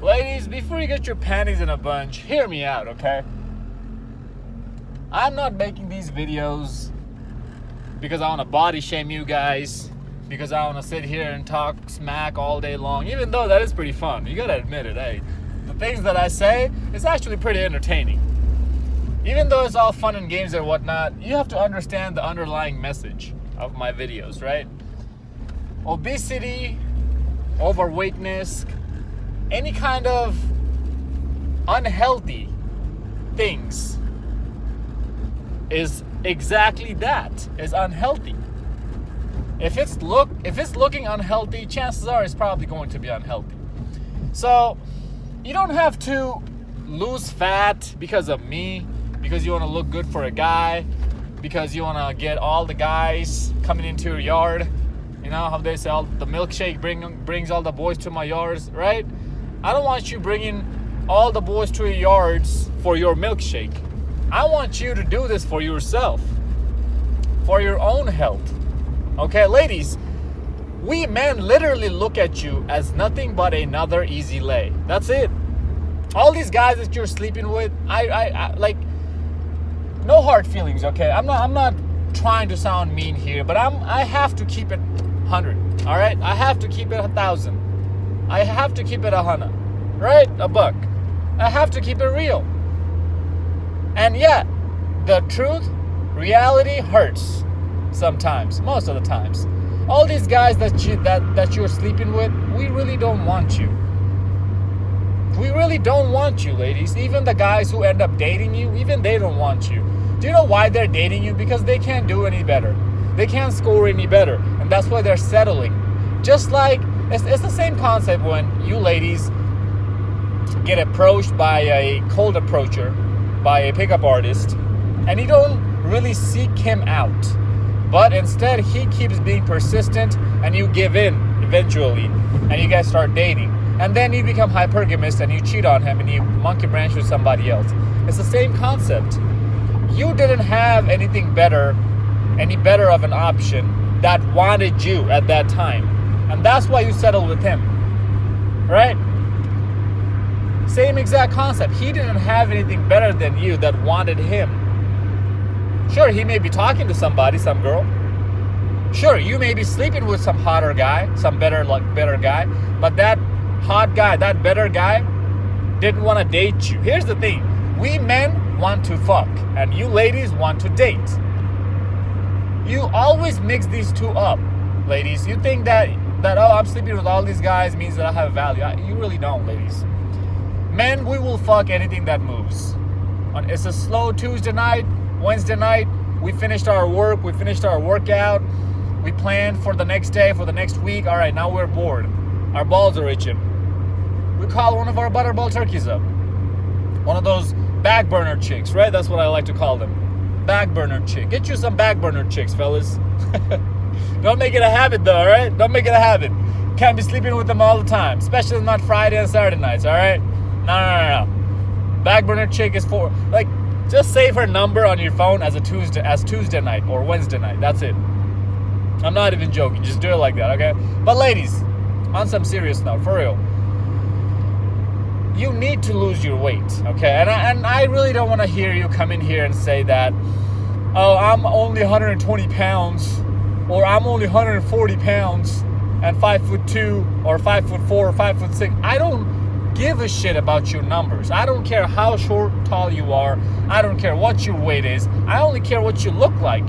Ladies, before you get your panties in a bunch, hear me out, okay? I'm not making these videos because I want to body shame you guys, because I want to sit here and talk smack all day long, even though that is pretty fun. You gotta admit it, hey. The things that I say is actually pretty entertaining. Even though it's all fun and games and whatnot, you have to understand the underlying message of my videos, right? Obesity, overweightness, any kind of unhealthy things is exactly that, is unhealthy. If it's looking unhealthy, chances are it's probably going to be unhealthy. So you don't have to lose fat because of me, because you want to look good for a guy, because you want to get all the guys coming into your yard. You know how they say the milkshake brings all the boys to my yards, right? I don't want you bringing all the boys to your yards for your milkshake. I want you to do this for yourself, for your own health. Okay, ladies, we men literally look at you as nothing but another easy lay. That's it. All these guys that you're sleeping with, I like, no hard feelings, okay? I'm not trying to sound mean here, but I have to keep it 100, all right? I have to keep it 1,000. I have to keep it 100, right? A buck. I have to keep it real. And yeah, the truth, reality hurts sometimes, most of the times. All these guys that you're sleeping with, we really don't want you. We really don't want you, ladies. Even the guys who end up dating you, even they don't want you. Do you know why they're dating you? Because they can't do any better. They can't score any better. And that's why they're settling. Just like, it's the same concept when you ladies get approached by a cold approacher, by a pickup artist, and you don't really seek him out. But instead, he keeps being persistent, and you give in eventually, and you guys start dating. And then you become hypergamous, and you cheat on him, and you monkey branch with somebody else. It's the same concept. You didn't have any better of an option that wanted you at that time. And that's why you settled with him. Right? Same exact concept. He didn't have anything better than you that wanted him. Sure, he may be talking to somebody, some girl. Sure, you may be sleeping with some hotter guy, some better guy, but that hot guy, that better guy, didn't want to date you. Here's the thing. We men want to fuck, and you ladies want to date. You always mix these two up, ladies. You think that oh, I'm sleeping with all these guys means that I have value. You really don't, ladies. Men, we will fuck anything that moves. It's a slow Tuesday night, Wednesday night. We finished our work. We finished our workout. We planned for the next day, for the next week. All right, now we're bored. Our balls are itching. We call one of our butterball turkeys up. One of those back burner chicks, right? That's what I like to call them. Back burner chick. Get you some back burner chicks, fellas. Don't make it a habit, though, all right? Don't make it a habit. Can't be sleeping with them all the time, especially not Friday and Saturday nights, all right? No. Back burner chick is for, like, just save her number on your phone as Tuesday night or Wednesday night. That's it. I'm not even joking. Just do it like that, okay? But ladies, on some serious note, for real, you need to lose your weight, okay? And I really don't want to hear you come in here and say that, oh, I'm only 120 pounds, or I'm only 140 pounds, and 5'2", or 5'4", or 5'6". I don't give a shit about your numbers. I don't care how short, tall you are. I don't care what your weight is. I only care what you look like.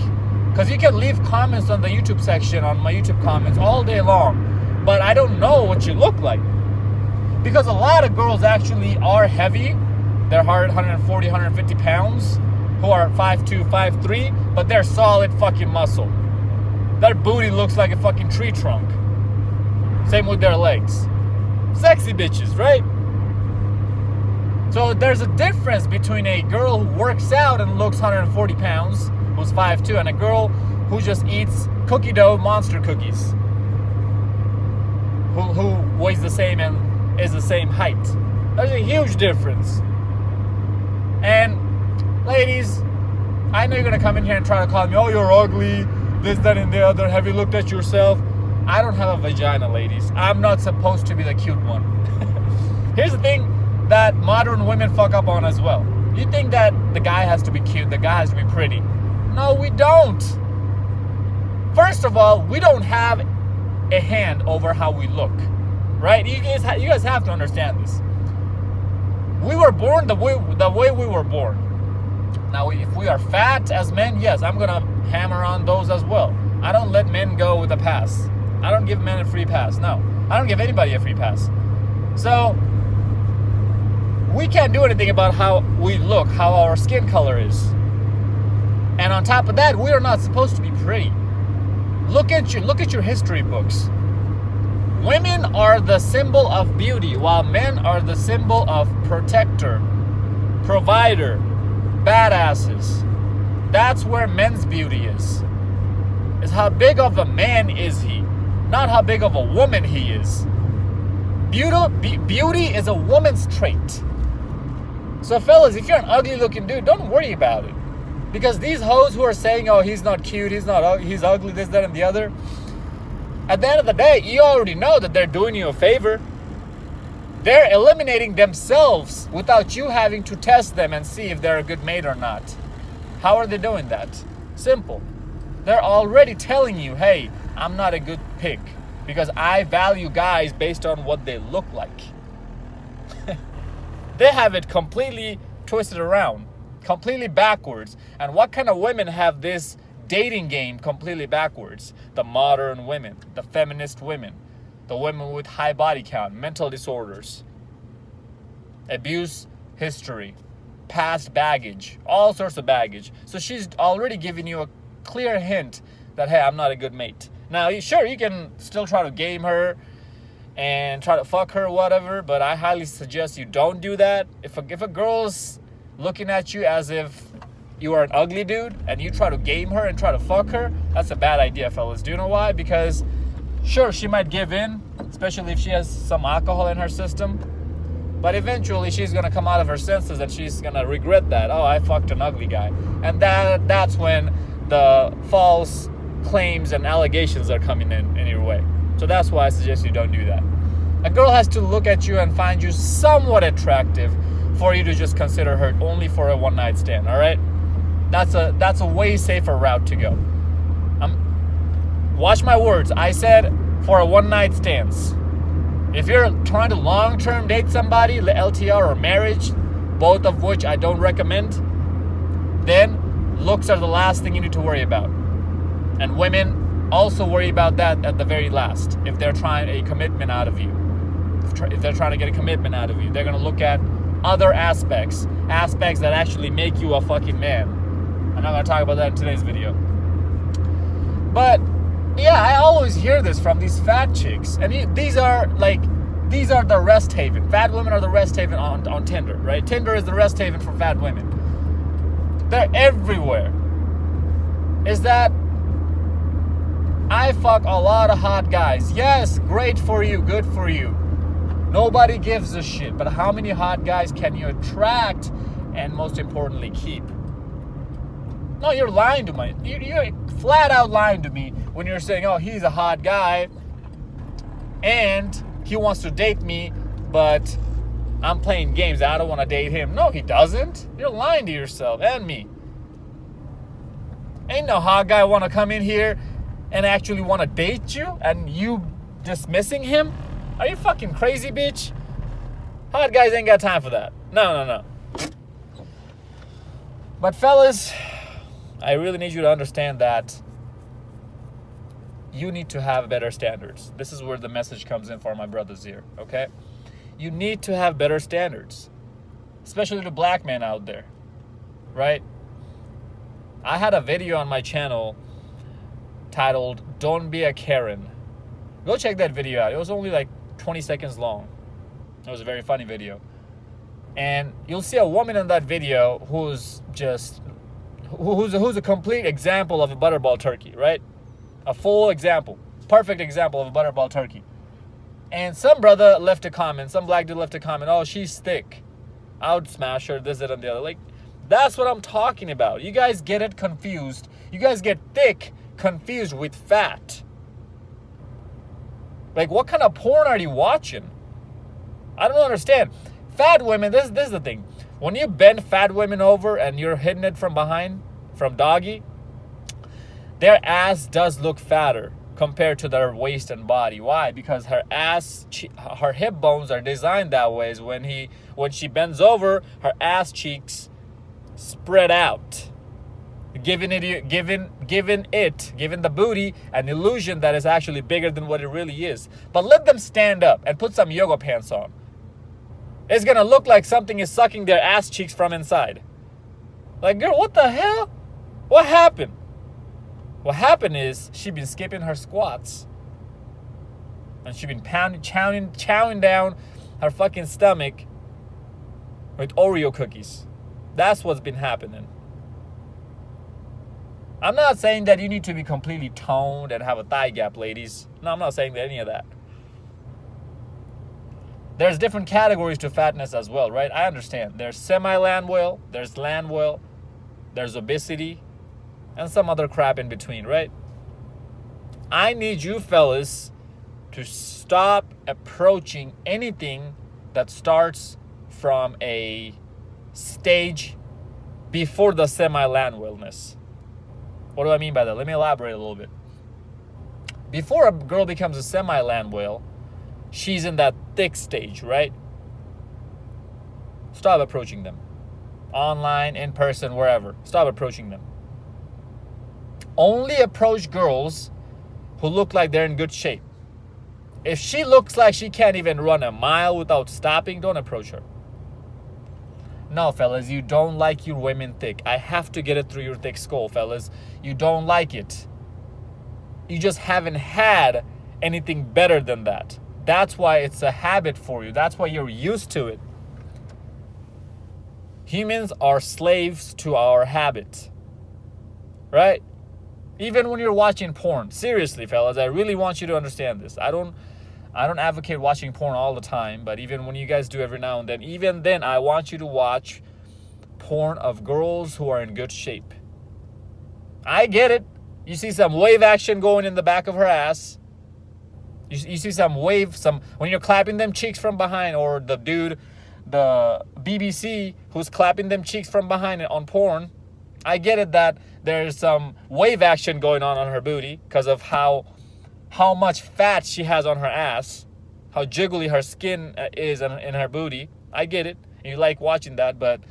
Because you can leave comments on the YouTube section, on my YouTube comments all day long, but I don't know what you look like. Because a lot of girls actually are heavy. They're 140, 150 pounds, who are 5'2", 5'3", but they're solid fucking muscle. Their booty looks like a fucking tree trunk. Same with their legs. Sexy bitches, right? So there's a difference between a girl who works out and looks 140 pounds, who's 5'2", and a girl who just eats cookie dough monster cookies, who weighs the same and is the same height. There's a huge difference. And ladies, I know you're gonna come in here and try to call me, oh, you're ugly, this, that, and the other. Have you looked at yourself? I don't have a vagina, ladies. I'm not supposed to be the cute one. Here's the thing that modern women fuck up on as well. You think that the guy has to be cute, the guy has to be pretty. No, we don't. First of all, we don't have a hand over how we look, right? You guys have to understand this. We were born the way we were born. Now, if we are fat as men, yes, I'm gonna hammer on those as well. I don't let men go with a pass. I don't give men a free pass. No, I don't give anybody a free pass. So we can't do anything about how we look, how our skin color is. And on top of that, we are not supposed to be pretty. Look at your history books. Women are the symbol of beauty, while men are the symbol of protector, provider, badasses. That's where men's beauty is how big of a man is he, not how big of a woman he is. Beauty is a woman's trait. So fellas, if you're an ugly looking dude, don't worry about it. Because these hoes who are saying, oh, he's not cute, he's ugly, this, that, and the other, at the end of the day, you already know that they're doing you a favor. They're eliminating themselves without you having to test them and see if they're a good mate or not. How are they doing that? Simple. They're already telling you, hey, I'm not a good pick because I value guys based on what they look like. They have it completely twisted around, completely backwards. And what kind of women have this dating game completely backwards? The modern women, the feminist women, the women with high body count, mental disorders, abuse history, past baggage, all sorts of baggage. So she's already giving you a clear hint that, hey, I'm not a good mate. Now, sure, you can still try to game her and try to fuck her, whatever, but I highly suggest you don't do that. If a girl's looking at you as if you are an ugly dude and you try to game her and try to fuck her, that's a bad idea, fellas. Do you know why? Because sure, she might give in, especially if she has some alcohol in her system, but eventually she's gonna come out of her senses and she's gonna regret that. Oh, I fucked an ugly guy. And that's when the false claims and allegations are coming in your way. So that's why I suggest you don't do that. A girl has to look at you and find you somewhat attractive for you to just consider her only for a one-night stand, all right? That's a way safer route to go. Watch my words. I said for a one-night stands. If you're trying to long-term date somebody, LTR or marriage, both of which I don't recommend, then looks are the last thing you need to worry about. And women also worry about that at the very last. If they're trying a commitment out of you, if they're trying to get a commitment out of you, they're going to look at other aspects that actually make you a fucking man. I'm not going to talk about that in today's video. But yeah, I always hear this from these fat chicks. And these are the rest haven. Fat women are the rest haven on Tinder, right? Tinder is the rest haven for fat women. They're everywhere. Is that I fuck a lot of hot guys. Yes, great for you, good for you. Nobody gives a shit. But how many hot guys can you attract and most importantly keep? No, you're lying to me. You're flat out lying to me when you're saying, oh, he's a hot guy and he wants to date me, but I'm playing games. I don't want to date him. No, he doesn't. You're lying to yourself and me. Ain't no hot guy want to come in here and actually want to date you and you dismissing him? Are you fucking crazy, bitch? Hot guys ain't got time for that. No. But fellas, I really need you to understand that you need to have better standards. This is where the message comes in for my brothers here, okay? You need to have better standards, especially the black men out there, right? I had a video on my channel titled, Don't Be a Karen. Go check that video out. It was only like 20 seconds long. It was a very funny video. And you'll see a woman in that video who's a complete example of a butterball turkey, right? A full example, perfect example of a butterball turkey. And some brother left a comment, some black dude left a comment, oh, she's thick. I would smash her, this, that, and the other. Like, that's what I'm talking about. You guys get it confused. You guys get thick confused with fat. Like, what kind of porn are you watching? I don't understand. Fat women, this is the thing. When you bend fat women over and you're hitting it from behind, from doggy, their ass does look fatter compared to their waist and body. Why? Because her ass, her hip bones are designed that way. When she bends over, her ass cheeks spread out, giving the booty an illusion that is actually bigger than what it really is. But let them stand up and put some yoga pants on. It's gonna look like something is sucking their ass cheeks from inside. Like, girl, what the hell? What happened? What happened is she been skipping her squats. And she been chowing down her fucking stomach with Oreo cookies. That's what's been happening. I'm not saying that you need to be completely toned and have a thigh gap, ladies. No, I'm not saying any of that. There's different categories to fatness as well, right? I understand. There's semi-land whale, there's land whale, there's obesity, and some other crap in between, right? I need you fellas to stop approaching anything that starts from a stage before the semi-land wellness. What do I mean by that? Let me elaborate a little bit. Before a girl becomes a semi-land whale, she's in that thick stage, right? Stop approaching them. Online, in person, wherever. Stop approaching them. Only approach girls who look like they're in good shape. If she looks like she can't even run a mile without stopping, don't approach her. No, fellas, you don't like your women thick. I have to get it through your thick skull, fellas. You don't like it. You just haven't had anything better than that. That's why it's a habit for you. That's why you're used to it. Humans are slaves to our habit. Right? Even when you're watching porn. Seriously, fellas, I really want you to understand this. I don't advocate watching porn all the time, but even when you guys do every now and then, even then I want you to watch porn of girls who are in good shape. I get it. You see some wave action going in the back of her ass. You see some when you're clapping them cheeks from behind, or the dude, the BBC who's clapping them cheeks from behind on porn. I get it that there's some wave action going on her booty because of how much fat she has on her ass, how jiggly her skin is in her booty. I get it. You like watching that, but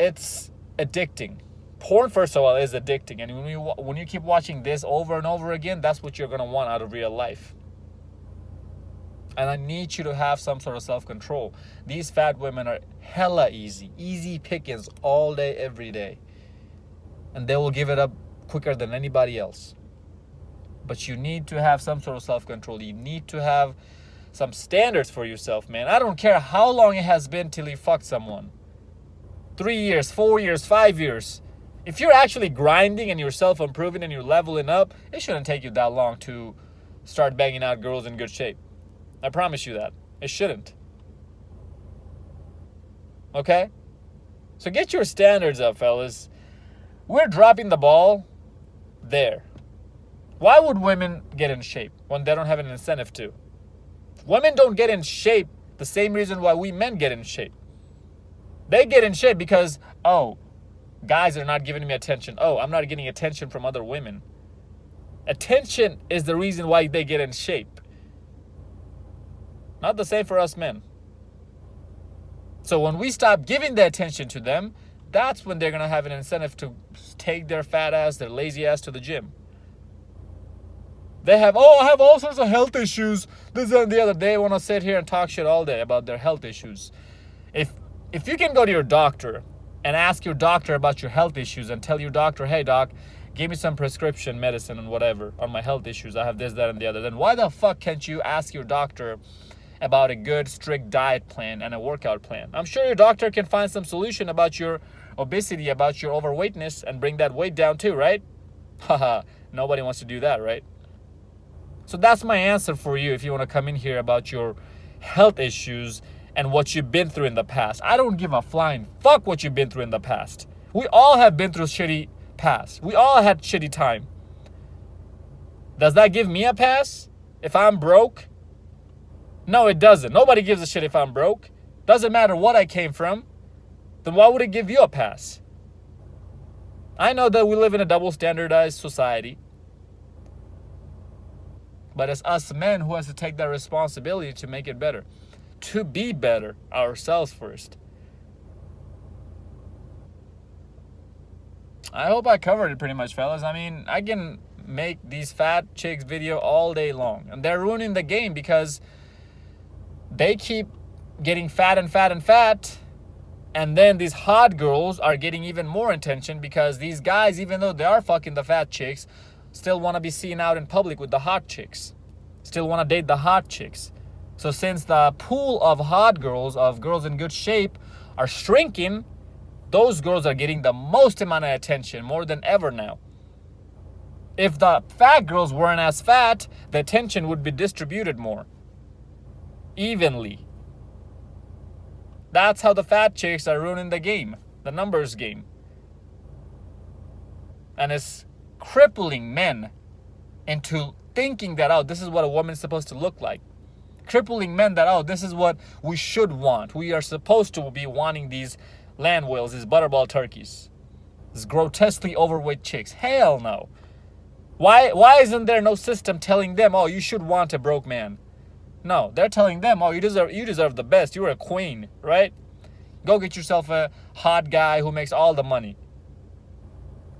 it's addicting. Porn, first of all, is addicting. And when you keep watching this over and over again, that's what you're going to want out of real life. And I need you to have some sort of self-control. These fat women are hella easy pickings all day, every day. And they will give it up quicker than anybody else. But you need to have some sort of self-control. You need to have some standards for yourself, man. I don't care how long it has been till you fucked someone. 3 years, 4 years, 5 years. If you're actually grinding and you're self-improving and you're leveling up, it shouldn't take you that long to start banging out girls in good shape. I promise you that. It shouldn't. Okay? So get your standards up, fellas. We're dropping the ball there. Why would women get in shape when they don't have an incentive to? Women don't get in shape the same reason why we men get in shape. They get in shape because, guys are not giving me attention. I'm not getting attention from other women. Attention is the reason why they get in shape. Not the same for us men. So when we stop giving the attention to them, that's when they're going to have an incentive to take their fat ass, their lazy ass to the gym. They have, I have all sorts of health issues. This and the other. They want to sit here and talk shit all day about their health issues. If you can go to your doctor and ask your doctor about your health issues and tell your doctor, hey doc, give me some prescription medicine and whatever on my health issues. I have this, that, and the other. Then why the fuck can't you ask your doctor about a good, strict diet plan and a workout plan? I'm sure your doctor can find some solution about your obesity, about your overweightness, and bring that weight down too, right? Haha, nobody wants to do that, right? So that's my answer for you if you want to come in here about your health issues and what you've been through in the past. I don't give a flying fuck what you've been through in the past. We all have been through shitty past. We all had shitty time. Does that give me a pass if I'm broke? No, it doesn't. Nobody gives a shit if I'm broke. Doesn't matter what I came from. Then why would it give you a pass? I know that we live in a double standardized society. But it's us men who has to take that responsibility to make it better. To be better ourselves first. I hope I covered it pretty much, fellas. I mean, I can make these fat chicks video all day long. And they're ruining the game because they keep getting fat and fat and fat. And then these hot girls are getting even more attention because these guys, even though they are fucking the fat chicks, still want to be seen out in public with the hot chicks. Still want to date the hot chicks. So since the pool of hot girls, of girls in good shape, are shrinking, those girls are getting the most amount of attention, more than ever now. If the fat girls weren't as fat, the attention would be distributed more. Evenly. That's how the fat chicks are ruining the game. The numbers game. And it's crippling men into thinking that, oh, this is what a woman is supposed to look like. Crippling men that, oh, this is what we should want. We are supposed to be wanting these land whales, these butterball turkeys. These grotesquely overweight chicks. Hell no. Why isn't there no system telling them, oh, you should want a broke man? No, they're telling them, oh, you deserve the best. You're a queen, right? Go get yourself a hot guy who makes all the money.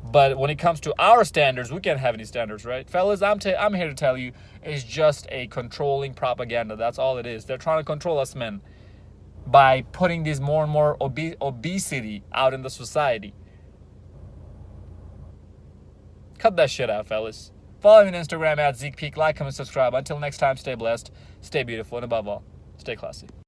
But when it comes to our standards, we can't have any standards, right? Fellas, I'm here to tell you, it's just a controlling propaganda. That's all it is. They're trying to control us men by putting this more and more obesity out in the society. Cut that shit out, fellas. Follow me on Instagram at Zeekpeak. Like, comment, subscribe. Until next time, stay blessed, stay beautiful, and above all, stay classy.